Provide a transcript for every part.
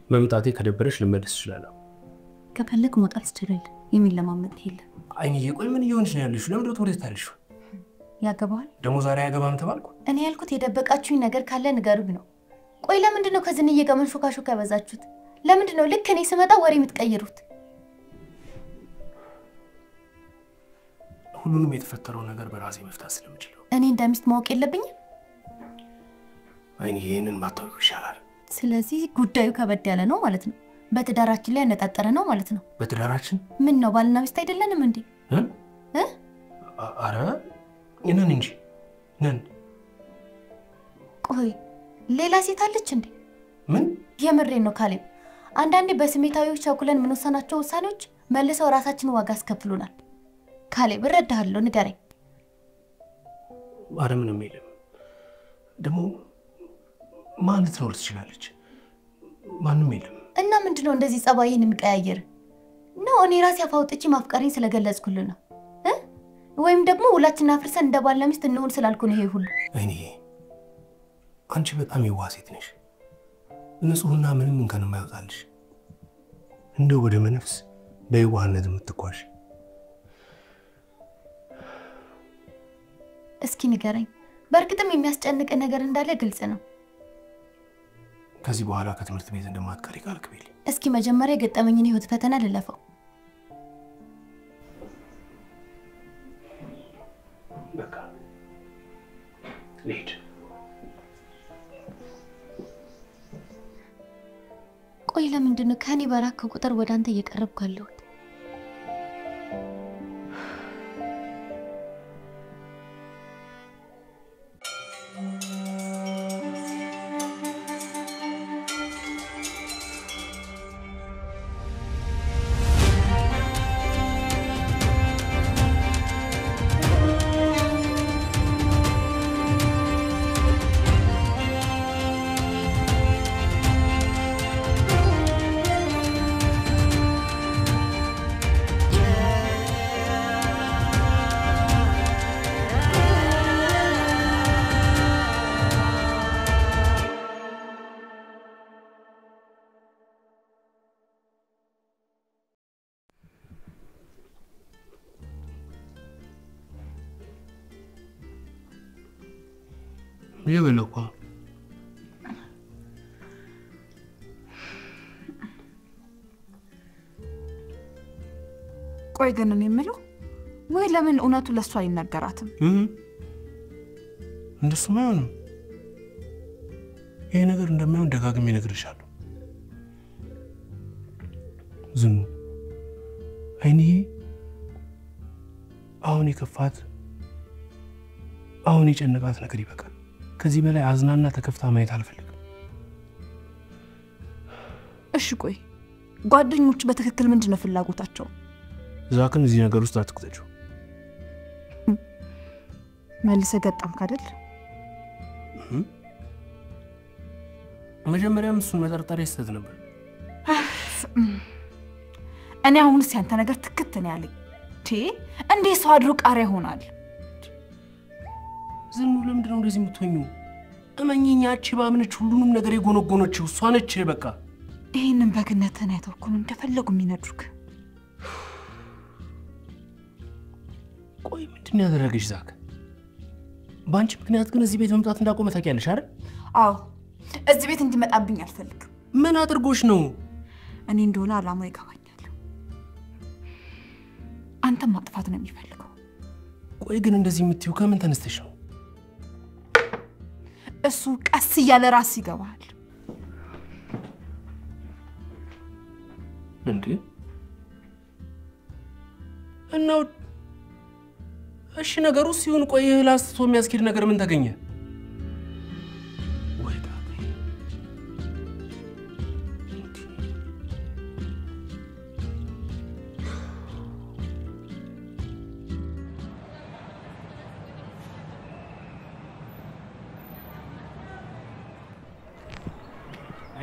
መምጣቴ ከደበረሽ ልመለስ እችላለሁ። ከፈለክ መውጣት ትችላለህ። የሚለማመጥ የለ። አይኔ ቆይ ምን እየሆንሽ ነው ያለሽው? ለምን ወደ ወዴት ታልሽው? ያገባዋል? ደሞ ዛሬ ያገባም ተባልኩ። እኔ ያልኩት የደበቃችሁኝ ነገር ካለ ንገሩኝ ነው። ቆይ ለምንድን ነው ከዝንዬ ጋር መንሾካሾካ ያበዛችሁት? ለምንድን ነው ልክ እኔ ስመጣ ወሬ የምትቀይሩት? ሁሉንም የተፈጠረው ነገር በራሴ መፍታት ስለምችለው እኔ እንደሚስት ማወቅ የለብኝም? አይኔ ይሄንን ማታወቅ ይሻላል። ስለዚህ ጉዳዩ ከበድ ያለ ነው ማለት ነው። በትዳራችን ላይ ያነጣጠረ ነው ማለት ነው። በትዳራችን ምን ነው ባልና ሚስት አይደለንም እንዴ? አረ ነን እንጂ ነን። ቆይ ሌላ ሴት አለች እንዴ? ምን? የምሬን ነው ካሌብ። አንዳንዴ በስሜታዊዎች ቸኩለን ምን ወሰናቸው ውሳኔዎች መልሰው ራሳችንን ዋጋ አስከፍሉናል። ካሌብ እረዳሃለሁ፣ ንገረኝ። አረ ምንም የለም። ደግሞ ማን ልትኖር ትችላለች? ማንም የለም። እና ምንድነው እንደዚህ ጸባይን የሚቀያየር ነው? እኔ ራሴ አፋውጥቼ ማፍቀሬን ስለገለጽኩልህ ነው ወይም ደግሞ ሁላችንን አፍርሰን እንደ ባልና ሚስት እንሆን ስላልኩ ነው ይሄ ሁሉ? አይኔ አንቺ በጣም የዋህ ሴት ነሽ። ንጹህና ምንም እንከን የማይወጣልሽ እንደው ወደ መነፍስ በየዋህነት የምትጓዥ። እስኪ ንገረኝ፣ በእርግጥም የሚያስጨንቅ ነገር እንዳለ ግልጽ ነው። ከዚህ በኋላ ከትምህርት ቤት እንደማትቀሪ ቃል ግቢልኝ። እስኪ መጀመሪያ የገጠመኝን ህይወት ፈተና ልለፈው። በቃ ልሂድ። ቆይ ለምንድን ነው ከኔ በራክ ቁጥር ወደ አንተ እየቀረብኩ ያለሁት? የበለኳ ቆይ ግን እኔ የምለው ወይ ለምን እውነቱ ለሷ አይነገራትም? እንደሱማ አይሆንም። ይሄ ነገር እንደማይሆን ደጋግሜ እነግርሻለሁ። ዝኑ አይኔ አሁን የከፋት አሁን የጨነቃት ነገር ይበቃል። ከዚህ በላይ አዝናና ተከፍታ ማየት አልፈልግም። እሺ ቆይ ጓደኞች በትክክል ምንድነው ፍላጎታቸው? ዛክን እዚህ ነገር ውስጥ አትክተችው። መልሰ ገጣምክ አይደል? መጀመሪያም እሱን መጠርጠር ይስተት ነበር። እኔ አሁንስ ያንተ ነገር ትክክት ነው ያለኝ። እንዴ ሰው አድሮ ቃሪያ ይሆናል? ዝኑ ለምንድን ነው እንደዚህ የምትሆኚው? እመኚኝ፣ ያቺ ባምነች ሁሉንም ነገር የጎነጎነችው እሷ ነች። በቃ ይሄንን በግነትን አይተውኩ እንደፈለጉ የሚነዱክ። ቆይ ምንድን ያደረገሽ ዛክ? ባንቺ ምክንያት ግን እዚህ ቤት መምጣት እንዳቆመ ታውቂያለሽ አይደል? አዎ እዚህ ቤት እንዲመጣብኝ አልፈልግም። ምን አድርጎሽ ነው? እኔ እንደሆነ አላማው ይገባኛል። አንተም ማጥፋት ነው የሚፈልገው። ቆይ ግን እንደዚህ የምትይው ከምን ተነስተሽ ነው? እሱ ቀስ እያለ ራስ ይገባል። እንዴ እናው እሺ ነገሩ ሲሆን ቆይ ላስቶ የሚያስኪድ ነገር ምን ተገኘ?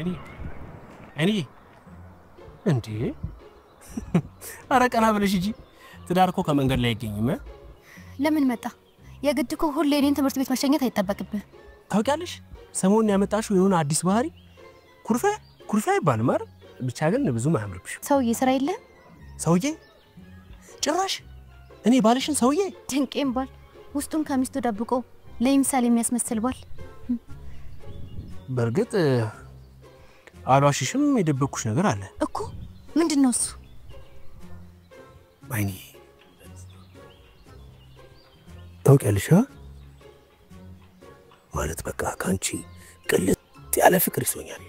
እኔ እንዴ አረቀና ብለሽ እጂ ትዳርኮ ከመንገድ ላይ አይገኝም ለምን መጣ የግድ እኮ ሁሌ እኔን ትምህርት ቤት መሸኘት አይጠበቅብህ ታውቂያለሽ ሰሞኑን ያመጣሽው የሆነ አዲስ ባህሪ ኩርፋ ይባል ማር ብቻ ግን ብዙ ማያምርብሽ ሰውዬ ስራ የለ ሰውዬ ጭራሽ እኔ ባልሽን ሰውዬ ድንቄም ባል ውስጡን ከሚስቱ ደብቆ ለምሳሌ የሚያስመስል ባል በርግጥ አሏሽሽም የደበኩሽ ነገር አለ እኮ ምንድነው እሱ አይኔ ታውቂያለሽ ማለት በቃ ካንቺ ቅልጥ ያለ ፍቅር ይሶኛል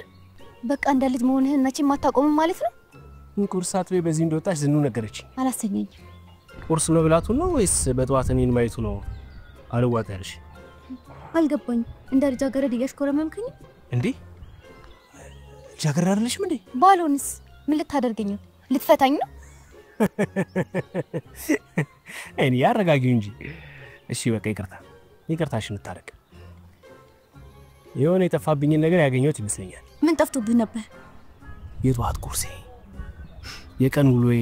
በቃ እንደ ልጅ መሆንህን መቼም አታቆምም ማለት ነው ቁርሳት ላይ በዚህ እንደወጣሽ ዝኑ ነገረች አላሰኘኝ ቁርስ መብላቱ ነው ወይስ በጠዋት እኔን ማየቱ ነው አልዋጣልሽ አልገባኝ እንደ ልጃገረድ እያሽኮረመምከኝ እንዴ ልጃገረድ አይደለሽም እንዴ ባሎንስ ምን ልታደርገኝ ልትፈታኝ ነው እኔ ያረጋጊው እንጂ እሺ በቃ ይቅርታሽን ታረቅ የሆነ የጠፋብኝ ነገር ያገኘሁት ይመስለኛል ምን ጠፍቶብህ ነበር የጧት ቁርሴ የቀን ውሎዬ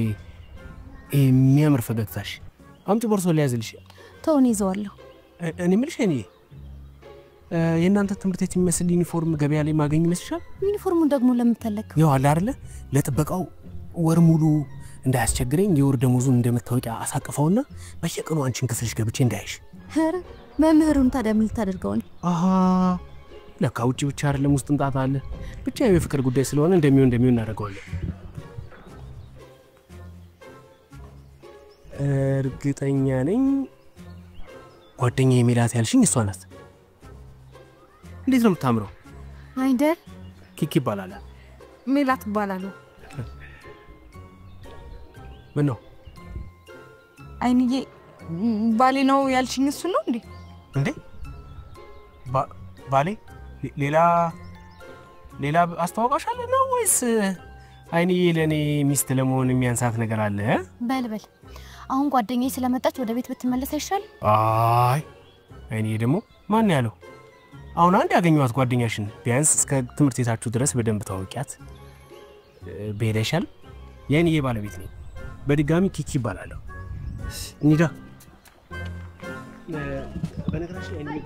የሚያምር ፈገግታሽ አምጪ ቦርሶ ላይ ያዝልሽ ተውን ይዘዋለሁ እኔ ምልሽ እኔ የእናንተ ትምህርት ቤት የሚመስል ዩኒፎርም ገበያ ላይ ማገኝ ይመስልሻል ዩኒፎርሙን ደግሞ ለምን ፈለግከው ያው አለ አይደለ ለጥበቃው ወር ሙሉ እንዳያስቸግረኝ የወር ደሞዙን እንደምታወቂያ አሳቀፈውና በየቀኑ አንቺን ክፍልሽ ገብቼ እንዳይሽ ኧረ መምህሩን ታዲያ ምን ልታደርገው አሃ ለካ ውጪ ብቻ አይደለም ውስጥም ጣጣ አለ ብቻ የፍቅር ጉዳይ ስለሆነ እንደሚሆን እናደርገዋለን እርግጠኛ ነኝ ጓደኛዬ ሜላት ያልሽኝ እሷ ናት እንዴት ነው የምታምረው አይደል ኪኪ ይባላል ሜላት ይባላል ምን ነው አይንዬ ባሌ ነው ያልሽኝ እሱ ነው እንዴ ባሌ ሌላ አስተዋውቃሻለ ነው ወይስ አይንዬ ለኔ ሚስት ለመሆን የሚያንሳት ነገር አለ በልበል አሁን ጓደኛዬ ስለመጣች ወደ ቤት ብትመለስ አይሻል አይ አይንዬ ደግሞ ማን ያለው አሁን አንድ ያገኘዋት ጓደኛሽን ቢያንስ እስከ ትምህርት ቤታችሁ ድረስ በደንብ ታውቂያት በሄደሻል የኔ ባለቤት ነኝ በድጋሚ ኪኪ ይባላል እንዴ በነገራችን ላይ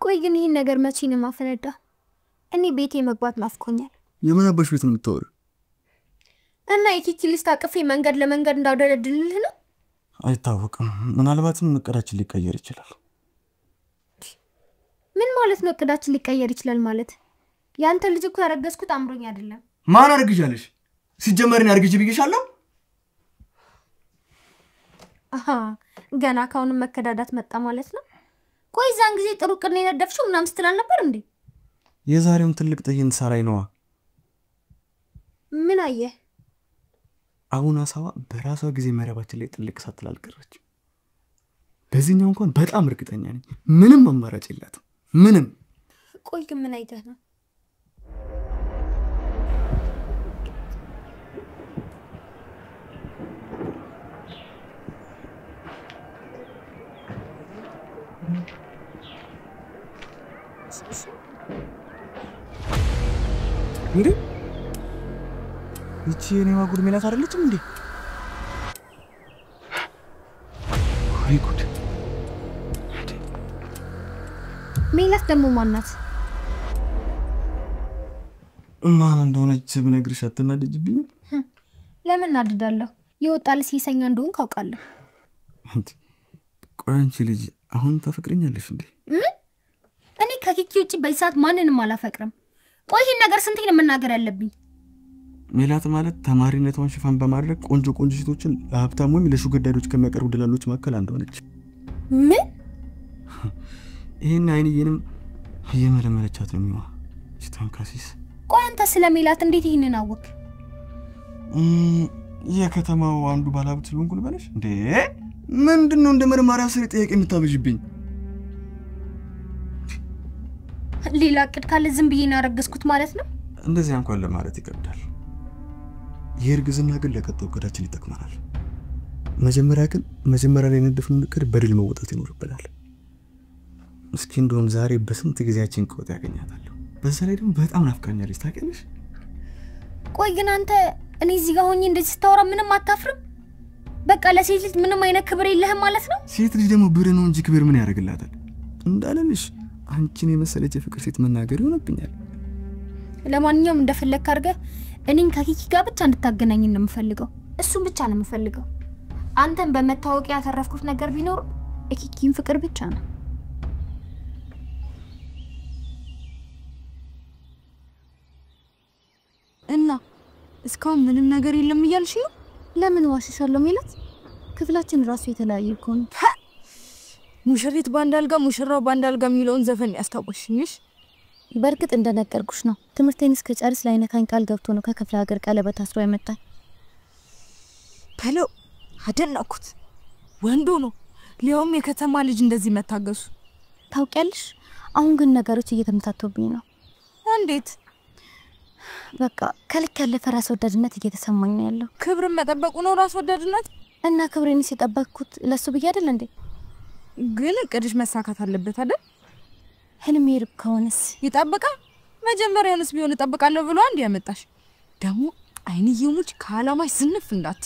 ቆይ ግን ይሄን ነገር መቼ ነው ማፈነዳ እኔ ቤቴ መግባት ማፍቆኛል የምን አባሽ ቤት ነው የምታወሪው እና የኪኪ ሊስት አቅፌ መንገድ ለመንገድ እንዳውደረድልህ ነው አይታወቅም ምናልባትም እቅዳችን ሊቀየር ይችላል ምን ማለት ነው እቅዳችን ሊቀየር ይችላል ማለት ያንተ ልጅ እኮ ያረገዝኩት አምሮኝ አይደለም ማን አርግጃለሽ ሲጀመርን ያርግጂ ብዬሻለሁ አሃ ገና ካሁን መከዳዳት መጣ ማለት ነው ቆይ ዛን ጊዜ ጥሩ ቅርኔ ነደፍሽው ምናም ስትላል ነበር እንዴ የዛሬውን ትልቅ ጥይንት ሳራይ ነው ምን አየ አሁን አሳዋ በራሷ ጊዜ መረባችን ላይ ጥልቅ ሳትላል ቀረች በዚህኛው እንኳን በጣም እርግጠኛ ነኝ ምንም አማራጭ የላትም ምንም ቆይ ግን ምን አይተህ ነው እንዴ እቺ የኔዋ ጉድ ሜላት አይደለችም እንዴ ወይ ጉድ ሜላት ደግሞ ማናት ማን እንደሆነች ብነግርሽ አትናደጅብኝ ለምን እናደዳለሁ ይወጣል ሲሰኛ እንደሆን ካውቃለሁ ቆይ አንቺ ልጅ አሁን ተፈቅረኛለሽ እንዴ እኔ ከኪኪ ውጪ በይሳት ማንንም አላፈቅርም ቆይ ይሄን ነገር ስንቴ ነው መናገር ያለብኝ ሜላት ማለት ተማሪነቷን ሽፋን በማድረግ ቆንጆ ሴቶችን ለሀብታም ወይም ለሹገር ዳዶች ከሚያቀርቡ ደላሎች መካከል አንዷ ነች ምን ይሄን አይንዬንም እየመለመለቻት ነው የሚዋ ስታንካሲስ ቆይ አንተ ስለ ሜላት እንዴት ይሄንን አወቅ የከተማው አንዱ ባለሀብት ስለሆንኩ ልበለሽ እንዴ ምንድነው እንደ መርማሪያ ስር ጥያቄ የምታበዥብኝ ሌላ ቅድ ካለ ዝም ብዬ ነው ያረገዝኩት ማለት ነው እንደዚህ እንኳን ለማለት ይከብዳል የርግዝና ግን ለቀጣው እቅዳችን ይጠቅመናል መጀመሪያ ላይ እንደፈን እቅድ በድል መወጣት ይኖርብናል እስኪ እንደውም ዛሬ በስንት ጊዜያችን ቆጥ ያገኛታለሁ። በዛ ላይ ደግሞ በጣም ናፍቃኛለች ታውቂያለሽ። ቆይ ግን አንተ እኔ እዚህ ጋር ሆኜ እንደዚህ ስታወራ ምንም አታፍርም? በቃ ለሴት ልጅ ምንም አይነት ክብር የለህም ማለት ነው? ሴት ልጅ ደግሞ ብር ነው እንጂ ክብር ምን ያደርግላታል? እንዳለልሽ አንቺን የመሰለች የፍቅር ሴት መናገር ይሆንብኛል። ለማንኛውም እንደፈለግክ አድርገህ እኔን ከኪኪ ጋር ብቻ እንድታገናኝ ነው የምፈልገው። እሱን ብቻ ነው የምፈልገው። አንተን በመታወቂያ ያተረፍኩት ነገር ቢኖር የኪኪን ፍቅር ብቻ ነው። እና እስካሁን ምንም ነገር የለም እያልሽ ነው? ለምን ዋሽሻለሁ ሜላት? ክፍላችን ራሱ የተለያየ እኮ ነው። ሙሽሪት ባንድ አልጋ ሙሽራው ባንድ አልጋ የሚለውን ዘፈን ያስታወሽኝሽ? በእርግጥ እንደነገርኩሽ ነው። ትምህርቴን እስከጨርስ ላይነካኝ ቃል ገብቶ ነው ከክፍለ ሀገር ቀለበት አስሮ ያመጣኝ። በለው አደነኩት። ወንዶ ነው ሊያውም የከተማ ልጅ እንደዚህ መታገሱ። ታውቂያለሽ፣ አሁን ግን ነገሮች እየተመታተውብኝ ነው። እንዴት? በቃ ከልክ ያለፈ ራስ ወዳድነት እየተሰማኝ ነው ያለው። ክብርን መጠበቁ ነው ራስ ወዳድነት? እና ክብሬንስ የጠበቅኩት ለሱ ብዬ አይደል እንዴ? ግን እቅድሽ መሳካት አለበት አይደል? ህልሜ ሩቅ ከሆነስ ይጠብቃል። መጀመሪያውንስ ቢሆን እጠብቃለሁ ብሎ አንድ ያመጣሽ ደግሞ አይንዬ ሙጭ ከዓላማሽ ዝንፍ እንዳት።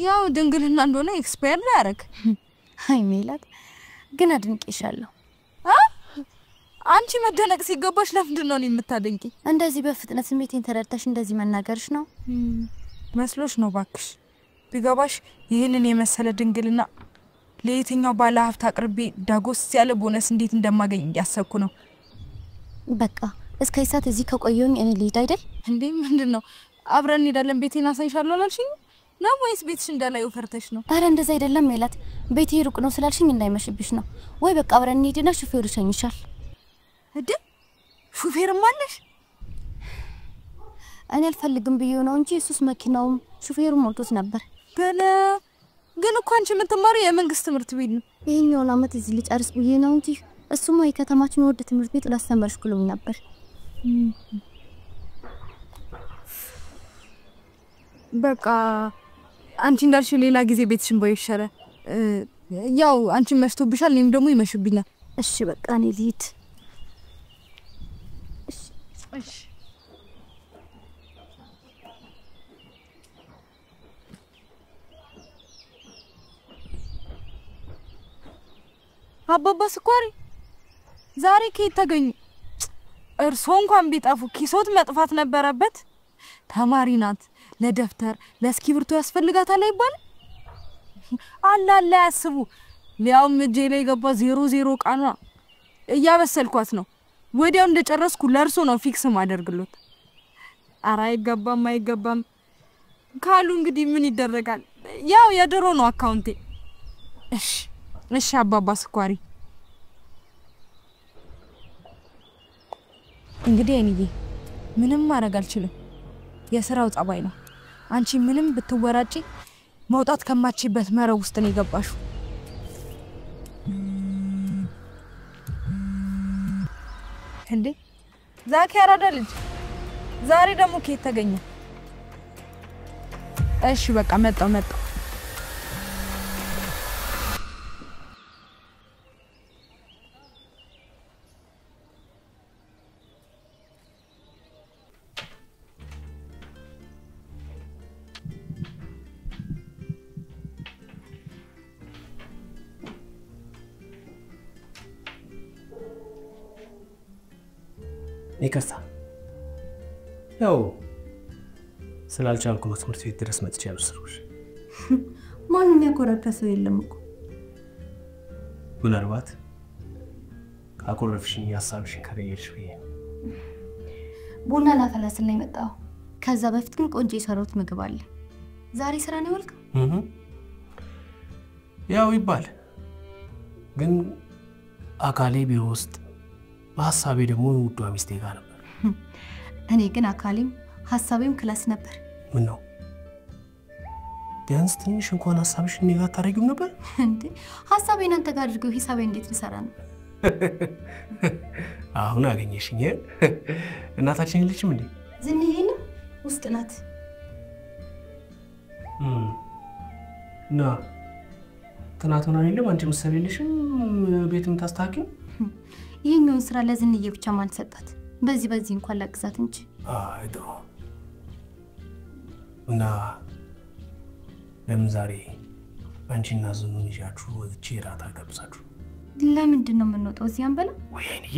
ያው ድንግልና እንደሆነ ኤክስፓየር ያረግ። አይ ሜላት ግን አድንቄሻለሁ። አንቺ መደነቅ ሲገባሽ ለምንድን ነው የምታደንቂ? እንደዚህ በፍጥነት ስሜቴን ተረድተሽ እንደዚህ መናገርሽ ነው መስሎሽ ነው? ባክሽ ቢገባሽ ይህንን የመሰለ ድንግልና ለየትኛው ባለ ሀብት አቅርቤ ዳጎስ ያለ ቦነስ እንዴት እንደማገኝ እያሰብኩ ነው። በቃ እስከ ሰዓት እዚህ ከቆየሁኝ እኔ ልሂድ አይደል እንዴ? ምንድነው? አብረን እንሄዳለን። ቤቴን አሳይሻለሁ አላልሽኝ ነው ወይስ ቤትሽ እንዳላየው ፈርተሽ ነው? አረ እንደዛ አይደለም ሜላት፣ ቤቴ ሩቅ ነው ስላልሽኝ እንዳይመሽብሽ ነው። ወይ በቃ አብረን እንሄድና ሹፌሩ ይሸኝሻል። እድ ሹፌርም አለሽ? እኔ አልፈልግም ብዬው ነው እንጂ እሱስ መኪናውም ሹፌሩም ሞልቶት ነበር። በለ ግን እኮ አንቺ የምትማሪው የመንግስት ትምህርት ቤት ነው። ይሄኛውን አመት እዚህ ልጨርስ ብዬ ነው እንጂ እሱማ የከተማችን ወደ ትምህርት ቤት ላስተምርሽ ብሎኝ ነበር። በቃ አንቺ እንዳልሽ ሌላ ጊዜ ቤትሽን ቦይ ይሻለ። ያው አንቺ መሽቶብሻል፣ እኔም ደግሞ ይመሽብኛል። እሺ በቃ እኔ ልሂድ። እሺ አባባ ስኳሪ ዛሬ ከየት ተገኙ? እርሶ እንኳን ቢጠፉ ኪሶት መጥፋት ነበረበት። ተማሪ ናት፣ ለደፍተር ለስክሪፕቶ ያስፈልጋታል አይባል? አላላ ያስቡ። ሊያውም እጄ ላይ ገባ 00 ቃና እያበሰልኳት ነው። ወዲያው እንደጨረስኩ ለርሶ ነው ፊክስ ማደርግሎት። አራ አይገባም ካሉ እንግዲህ ምን ይደረጋል? ያው የድሮ ነው አካውንቴ። እሺ አባባ ስኳሪ እንግዲህ እኔዬ ምንም ማድረግ አልችልም። የሥራው ጸባይ ነው። አንቺ ምንም ብትወራጪ መውጣት ከማችበት መረብ ውስጥ ነው የገባሽው። እንዴ ዛኪ አራዳ ልጅ ዛሬ ደግሞ ከየት ተገኘ? እሺ በቃ መጣው ይቅርታ፣ ያው ስላልቻልኩ ነው ትምህርት ቤት ድረስ መጥቼ ያበስሩሽ። ማንንም ያኮረፈ ሰው የለም እኮ። ምናልባት ካኮረፍሽኝ ሀሳብሽን ከረየልሽ ብዬ ቡና ላፈላስል ነው የመጣው። ከዛ በፊት ግን ቆንጆ የሰራሁት ምግብ አለ። ዛሬ ስራ ነው ያልከው? ያው ይባል ግን አካሌ ቢሮ ውስጥ በሀሳቤ ደግሞ ውዷ ሚስቴ ጋር ነበር። እኔ ግን አካሌም ሀሳቤም ክላስ ነበር። ምን ነው ቢያንስ ትንሽ እንኳን ሀሳብሽን እኔ ጋር አታደርጊውም ነበር እንዴ? ሀሳቤን አንተ ጋር አድርገው ሂሳቤ እንዴት ልሰራ ነው? አሁን አገኘሽኝ። እናታችን ልጅም እንዴ ዝንዬ ነው ውስጥ ናት። ና ትናንትና አይደለም አንቺ መሰለልሽም ቤትም ታስታኪው ይሄኛውን ስራ ለዝንዬ ብቻ ማን ሰጣት? በዚህ እንኳን ላግዛት እንጂ። አይዶ እና ለምን ዛሬ አንቺና ዝኑን ይዣችሁ ወጥቼ ራት አጋብዛችሁ? ለምንድን ነው የምንወጣው? እዚህ አንበላ ወይ አይንዬ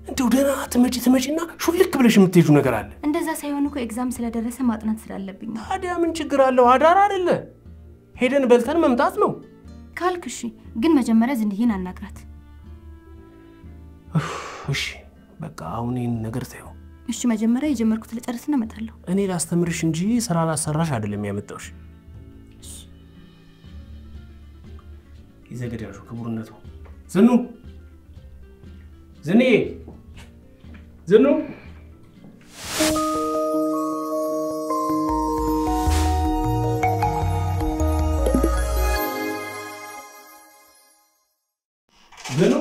እንደው ደህና ትመጪና ሹልክ ብለሽ የምትሄጂው ነገር አለ። እንደዛ ሳይሆን እኮ ኤግዛም ስለደረሰ ማጥናት ስላለብኝ። ታዲያ ምን ችግር አለው? አዳር አይደለ? ሄደን በልተን መምጣት ነው ካልክ እሺ፣ ግን መጀመሪያ ዝንዬን አናግራት። እሺ በቃ አሁን ይሄን ነገር ታዩ። እሺ መጀመሪያ የጀመርኩት ልጨርስና እመጣለሁ። እኔ ላስተምርሽ እንጂ ስራ ላሰራሽ አይደለም ያመጣውሽ። ይዘገዳሉ ክቡርነቱ። ዝኑ ዝንዬ ዝኑ ዝኑ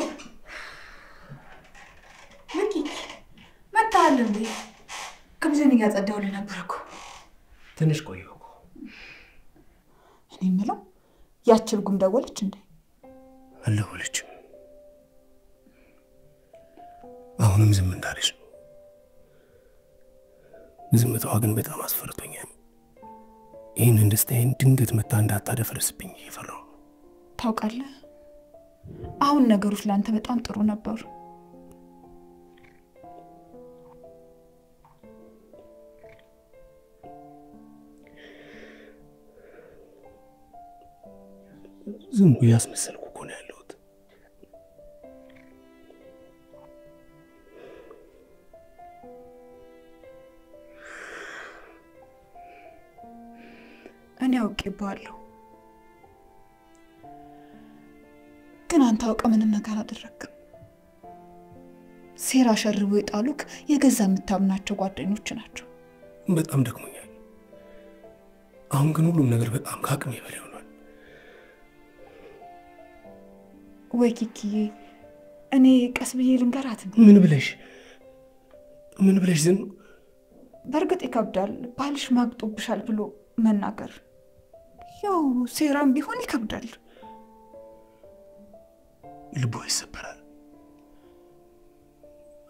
ምኪ መጣለ እንዴ? ከብዘን ያጸዳውልህ ነበር እኮ። ትንሽ ቆየሁ እኮ። እኔ የምለው ያችል ጉም ደወለች እንዴ? አልደወለችም። አሁንም ዝም እንዳለች ነው። ዝምታዋ ግን በጣም አስፈርቶኛል። ይህን ደስታዬን ድንገት መታ እንዳታደፈርስብኝ እየፈራሁ ነው። ታውቃለህ፣ አሁን ነገሮች ለአንተ በጣም ጥሩ ነበሩ። ዝም ብዬ ያስመሰልኩ እኮ ነው ያለሁት። እኔ አውቄብሃለሁ፣ ግን አንተ አውቀህ ምንም ነገር አደረግም። ሴራ ሸርበው የጣሉክ የገዛ የምታምናቸው ጓደኞች ናቸው። በጣም ደክሞኛል። አሁን ግን ሁሉም ነገር በጣም ከአቅሜ በላይ ሆኗል። ወይ ኪኪዬ፣ እኔ ቀስ ብዬ ልንገራት እንዴ? ምን ብለሽ ዝም? በእርግጥ ይከብዳል ባልሽ ማግጦብሻል ብሎ መናገር። ያው ሴራም ቢሆን ይከብዳል። ልቧ ይሰበራል።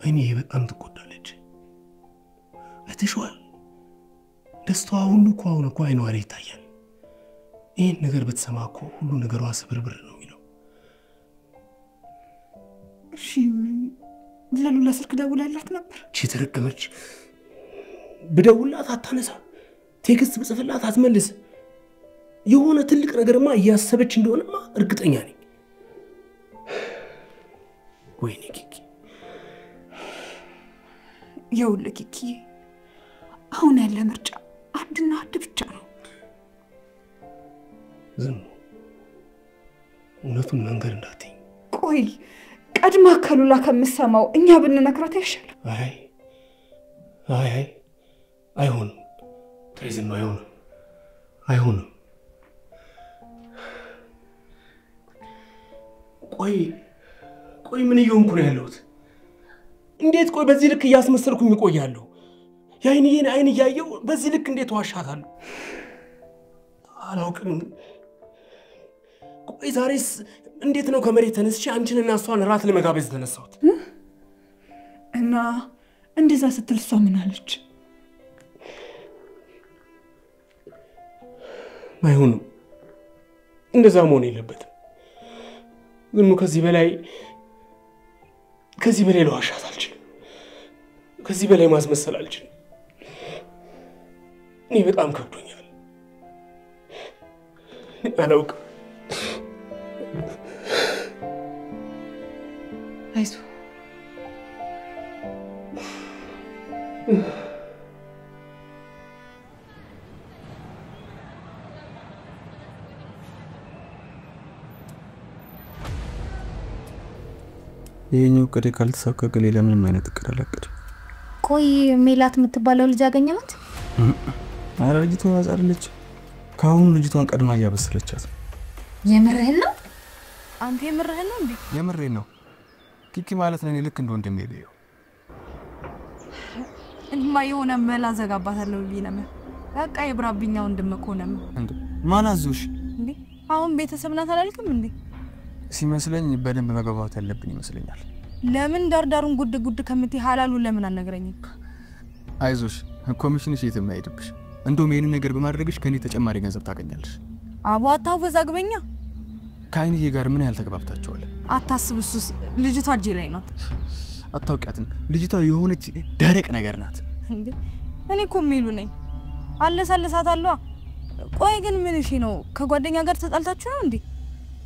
አይኔ በጣም ትቆጣለች። እትሽዋል ደስታዋ ሁሉ እኮ አሁን እኮ አይኗ ላይ ይታያል። ይህን ነገር ብትሰማ እኮ ሁሉ ነገሯ ስብርብር ነው የሚለው። እሺ ለሉላ ስልክ ደውላላት ነበር? እቺ ተረገመች። ብደውላት አታነሳ፣ ቴክስት ብጽፍላት አትመልስ። የሆነ ትልቅ ነገርማ እያሰበች እንደሆነማ እርግጠኛ ነኝ። ወይኔ ኪኪ፣ ይኸውልህ ኪኪ፣ አሁን ያለ ምርጫ አንድና አንድ ብቻ ነው። ዝም እውነቱን መንገር እንዳትኝ። ቆይ ቀድማ ከሉላ ከምሰማው እኛ ብንነግራት አይሻልም? አይ አይሆንም። ተይ ዝም፣ አይሆንም። ቆይ ምን እየሆንኩ ነው ያለሁት? እንዴት ቆይ በዚህ ልክ እያስመሰልኩኝ እቆያለሁ? የአይንዬን አይን እያየው በዚህ ልክ እንዴት ዋሻታለሁ? አላውቅም። ቆይ ዛሬስ እንዴት ነው ከመሬት ተነስቼ አንቺንና እሷን ራት ለመጋበዝ ተነሳሁት? እና እንደዛ ስትል እሷ ምን አለች? አይሆንም፣ እንደዛ መሆን የለበትም። ግን ከዚህ በላይ ለዋሻት አልችልም። ከዚህ በላይ ማስመሰል አልችልም። እኔ በጣም ከብዶኛል። አላውቅም። አይዞህ ይሄኛው ቀዴ ካልተሳካ ሌላ ምንም አይነት እቅድ አላቀድም። ቆይ ሜላት የምትባለው ልጅ አገኘናት? ኧረ ልጅቷ አዛርለች። ካሁን ልጅቷን ቀድማ እያበሰለቻት። የምርህን ነው? አንተ የምርህን ነው እንዴ? የምሬን ነው። ኪኪ ማለት ለኔ ልክ እንደ ወንድሜ ነው። እንማ የሆነ መላ ዘጋባታለሁ ቢነም በቃ የብራብኛው ወንድም እኮ ነው እንዴ። ማን አዞሽ እንዴ? አሁን ቤተሰብ ናት አላልክም እንዴ? ሲመስለኝ በደንብ መግባባት ያለብን ይመስለኛል። ለምን ዳርዳሩን ጉድ ጉድ ከምትይ ሐላሉ ለምን አልነግረኝም? አይዞሽ ኮሚሽንሽ የትም አይሄድብሽ። እንደውም ይሄን ነገር በማድረግሽ ከኔ ተጨማሪ ገንዘብ ታገኛለሽ። አቧታ ወዛግበኛ ከአይንዬ ጋር ምን ያህል ተግባብታችኋል? አታስብ፣ እሱስ ልጅቷ እጄ ላይ ናት። አታውቂያትም? ልጅቷ የሆነች ደረቅ ነገር ናት። እንዴ እኔ እኮ ሚሉ ነኝ አለሳለሳታለሁ። ቆይ ግን ምን እሺ ነው? ከጓደኛ ጋር ተጣልታችሁ ነው እንዴ?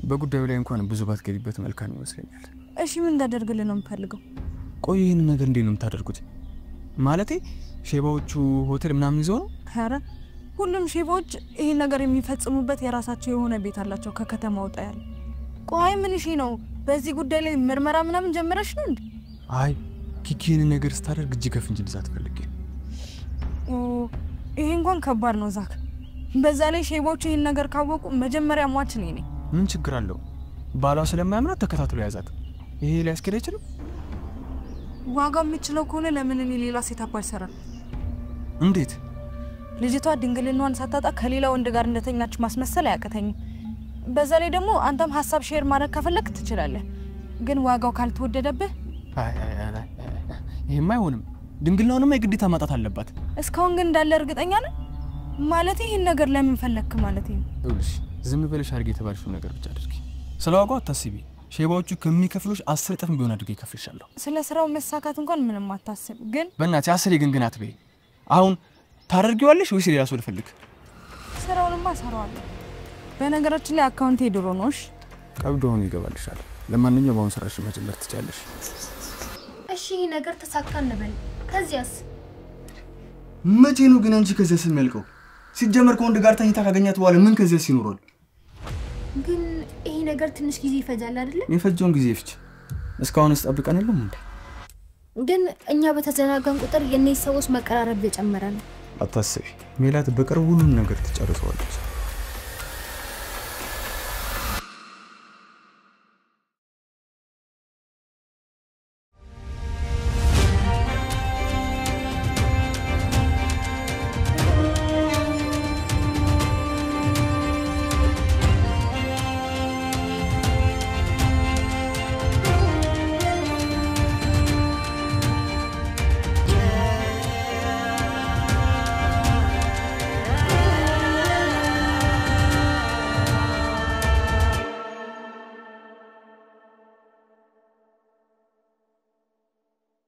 በጉዳዩ ላይ እንኳን ብዙ ባትገቢበት መልካም ይመስለኛል። እሺ ምን እንዳደርግልህ ነው የምፈልገው? ቆይ ይሄን ነገር እንዴት ነው የምታደርጉት? ማለቴ ሼባዎቹ ሆቴል ምናምን ይዘው ነው? ኧረ ሁሉም ሼባዎች ይሄን ነገር የሚፈጽሙበት የራሳቸው የሆነ ቤት አላቸው ከከተማ ወጣ ያለ። ቆይ ምን እሺ ነው? በዚህ ጉዳይ ላይ ምርመራ ምናምን ጀምረሽ ነው እንዴ? አይ ኪኪን ነገር ስታደርግ እጅ ከፍንጅ ልዛት ፈልጌ። ይሄ እንኳን ከባድ ነው ዛክ። በዛ ላይ ሼባዎቹ ይሄን ነገር ካወቁ መጀመሪያ ሟች ነኝ እኔ። ምን ችግር አለው? ባሏ ስለማያምናት ተከታትሎ ያዛት። ይሄ ሊያስኬድ አይችልም? ዋጋው የሚችለው ከሆነ ለምን እኔ ሌላ ሴት አባል ሰራ? እንዴት? ልጅቷ ድንግልናዋን ሳታጣ ከሌላ ወንድ ጋር እንደተኛች ማስመሰል አያቀተኝም። በዛ ላይ ደግሞ አንተም ሐሳብ ሼር ማድረግ ከፈለክ ትችላለህ፣ ግን ዋጋው ካልተወደደብህ ይሄማ አይሆንም። ድንግልናውንማ የግዴታ ማጣት አለባት። እስካሁን ግን እንዳለ እርግጠኛ ነህ? ማለት ይሄን ነገር ለምን ፈለክ ማለት ነው? ይኸውልሽ ዝም ብለሽ አድርጌ የተባልሽው ነገር ብቻ አድርጊ። ስለ ዋጋው አታስቢ። ሼባዎቹ ከሚከፍሉሽ 10 እጥፍ ቢሆን አድርጌ ይከፍልሻለሁ። ስለ ስራው መሳካት እንኳን ምንም አታስብ። ግን በእናትሽ አስሬ ግን አትበይ። አሁን ታደርጊዋለሽ ወይስ ሌላ ሰው ልፈልግ? ስራውንማ እሰራዋለሁ። በነገራችን ላይ አካውንቴ ድሮ ነውሽ። ቀብዶ ሆኖ ይገባልሻል። ለማንኛውም አሁን ስራሽ መጀመር ትችያለሽ። እሺ ነገር ተሳካ እንበል። ከዚያስ መቼ ነው ግን አንቺ ከዚያስ የሚያልቀው? ሲጀመር ከወንድ ጋር ተኝታ ካገኛት በኋላ ምን ከዚያስ ይኖራል? ግን ይሄ ነገር ትንሽ ጊዜ ይፈጃል አይደል? የፈጀውን ጊዜ ይፍጅ። እስካሁንስ ጠብቀን የለም እንዴ? ግን እኛ በተዘናጋን ቁጥር የነዚህ ሰዎች መቀራረብ እየጨመረ ነው። አታስቢ፣ ሜላት በቅርቡ ሁሉም ነገር ትጨርሰዋለች።